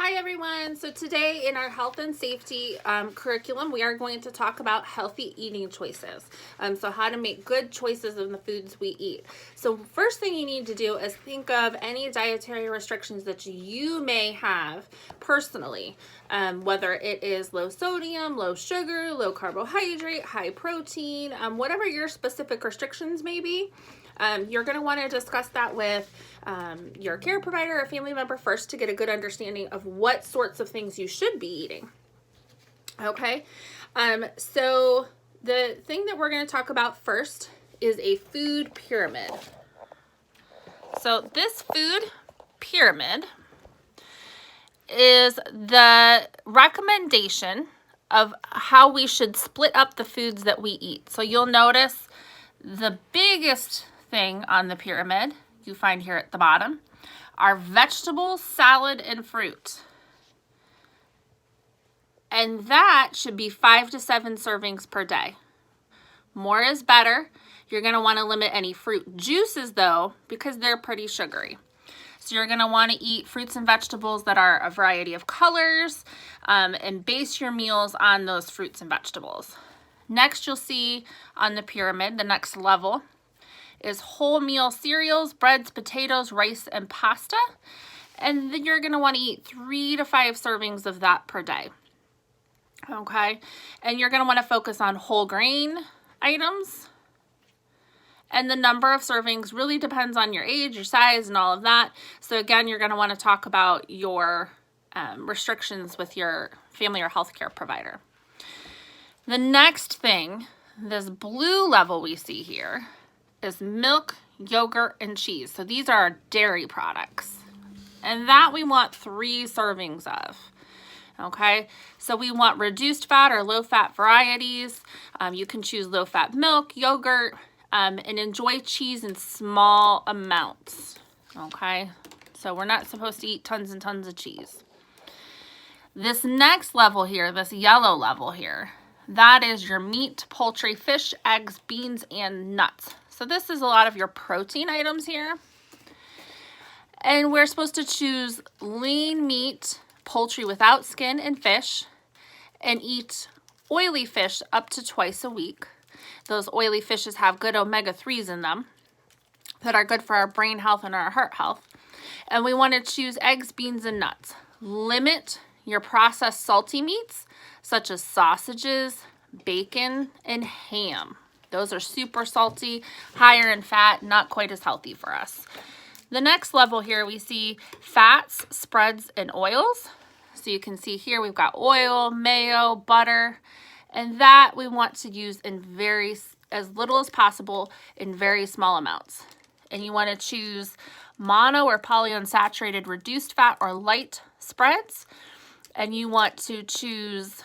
Hi everyone. So today in our health and safety curriculum, we are going to talk about healthy eating choices. So how to make good choices in the foods we eat. So first thing you need to do is think of any dietary restrictions that you may have personally, whether it is low sodium, low sugar, low carbohydrate, high protein, whatever your specific restrictions may be. You're going to want to discuss that with your care provider or family member first to get a good understanding of what sorts of things you should be eating. Okay, so the thing that we're going to talk about first is a food pyramid. So this food pyramid is the recommendation of how we should split up the foods that we eat. So you'll notice the biggest thing on the pyramid you find here at the bottom are vegetables, salad, and fruit. And that should be 5 to 7 servings per day. More is better. You're going to want to limit any fruit juices though, because they're pretty sugary. So you're going to want to eat fruits and vegetables that are a variety of colors, and base your meals on those fruits and vegetables. Next, you'll see on the pyramid, the next level is wholemeal cereals, breads, potatoes, rice, and pasta. And then you're going to want to eat 3 to 5 servings of that per day. Okay? And you're going to want to focus on whole grain items. And the number of servings really depends on your age, your size, and all of that. So again, you're going to want to talk about your restrictions with your family or healthcare provider. The next thing, this blue level we see here, is milk, yogurt, and cheese. So these are our dairy products. And that we want 3 servings of. Okay, so we want reduced fat or low fat varieties. You can choose low fat milk, yogurt, and enjoy cheese in small amounts. Okay, so we're not supposed to eat tons and tons of cheese. This next level here, this yellow level here, that is your meat, poultry, fish, eggs, beans, and nuts. So this is a lot of your protein items here. And we're supposed to choose lean meat, poultry without skin, and fish, and eat oily fish up to twice a week. Those oily fishes have good omega-3s in them that are good for our brain health and our heart health. And we want to choose eggs, beans, and nuts. Limit your processed salty meats, such as sausages, bacon, and ham. Those are super salty, higher in fat, not quite as healthy for us. The next level here, we see fats, spreads, and oils. So you can see here we've got oil, mayo, butter, and that we want to use in as little as possible in very small amounts. And you want to choose mono or polyunsaturated reduced fat or light spreads. And you want to choose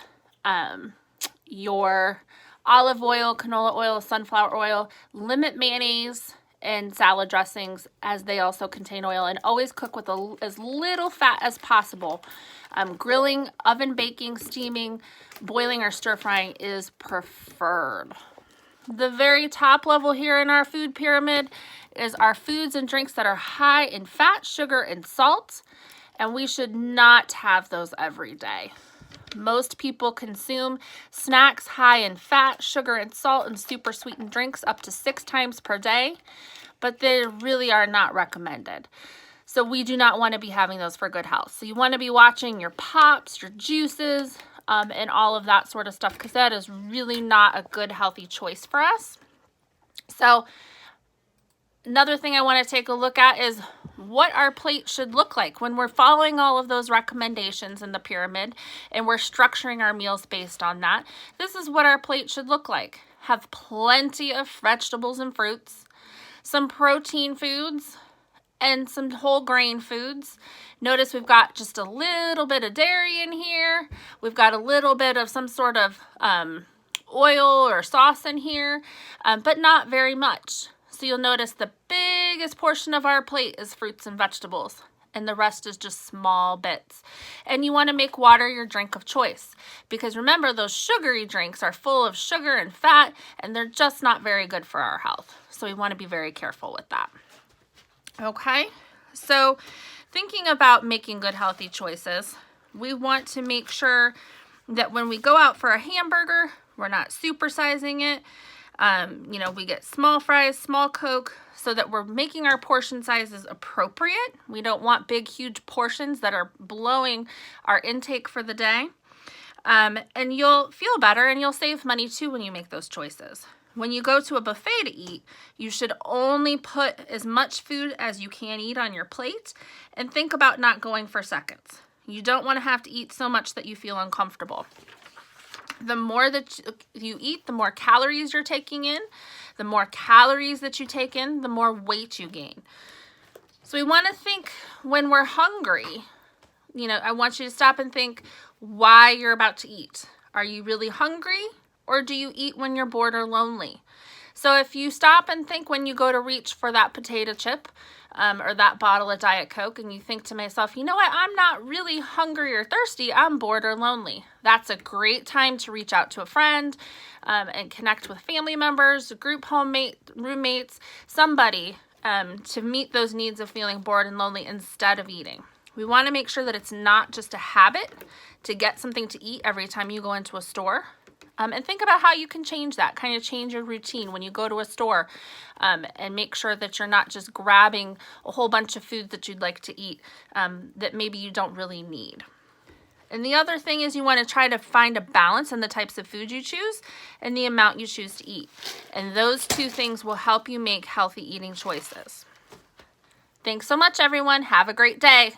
your olive oil, canola oil, sunflower oil. Limit mayonnaise and salad dressings as they also contain oil, and always cook with as little fat as possible. Grilling, oven baking, steaming, boiling, or stir frying is preferred. The very top level here in our food pyramid is our foods and drinks that are high in fat, sugar, and salt, and we should not have those every day. Most people consume snacks high in fat, sugar, and salt, and super sweetened drinks up to 6 times per day, but they really are not recommended. So we do not want to be having those for good health. So you want to be watching your pops, your juices, and all of that sort of stuff, because that is really not a good healthy choice for us. So another thing I want to take a look at is what our plate should look like when we're following all of those recommendations in the pyramid and we're structuring our meals based on that. This is what our plate should look like. Have plenty of vegetables and fruits, some protein foods, and some whole grain foods. Notice we've got just a little bit of dairy in here. We've got a little bit of some sort of oil or sauce in here, but not very much. So you'll notice the biggest portion of our plate is fruits and vegetables, and the rest is just small bits. And you want to make water your drink of choice, because remember, those sugary drinks are full of sugar and fat, and they're just not very good for our health. So we want to be very careful with that. Okay, so thinking about making good healthy choices, We want to make sure that when we go out for a hamburger, we're not supersizing it. You know, we get small fries, small Coke, so that we're making our portion sizes appropriate. We don't want big, huge portions that are blowing our intake for the day. And you'll feel better and you'll save money too when you make those choices. When you go to a buffet to eat, you should only put as much food as you can eat on your plate and think about not going for seconds. You don't want to have to eat so much that you feel uncomfortable. The more that you eat, the more calories you're taking in. The more calories that you take in, the more weight you gain. So we want to think when we're hungry, you know, I want you to stop and think why you're about to eat. Are you really hungry, or do you eat when you're bored or lonely? So if you stop and think when you go to reach for that potato chip or that bottle of Diet Coke, and you think to myself, you know what, I'm not really hungry or thirsty, I'm bored or lonely. That's a great time to reach out to a friend and connect with family members, group roommates, somebody to meet those needs of feeling bored and lonely instead of eating. We want to make sure that it's not just a habit to get something to eat every time you go into a store. And think about how you can change that, kind of change your routine when you go to a store and make sure that you're not just grabbing a whole bunch of food that you'd like to eat that maybe you don't really need. And the other thing is you want to try to find a balance in the types of food you choose and the amount you choose to eat. And those two things will help you make healthy eating choices. Thanks so much, everyone. Have a great day.